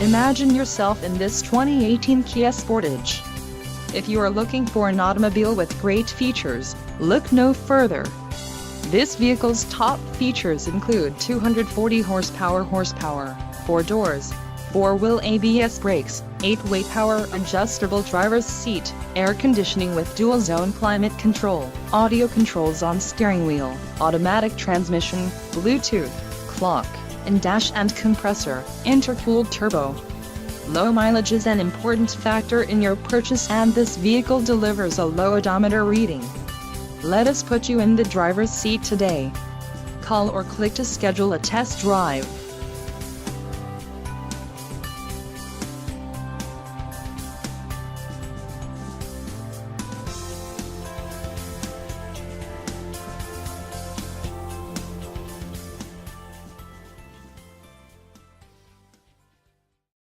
Imagine yourself in this 2018 Kia Sportage. If you are looking for an automobile with great features, look no further. This vehicle's top features include 240 horsepower, 4 doors, 4-wheel ABS brakes, 8-way power adjustable driver's seat, air conditioning with dual-zone climate control, audio controls on steering wheel, automatic transmission, Bluetooth, clock, and dash and compressor, intercooled turbo. Low mileage is an important factor in your purchase, and this vehicle delivers a low odometer reading. Let us put you in the driver's seat today. Call or click to schedule a test drive.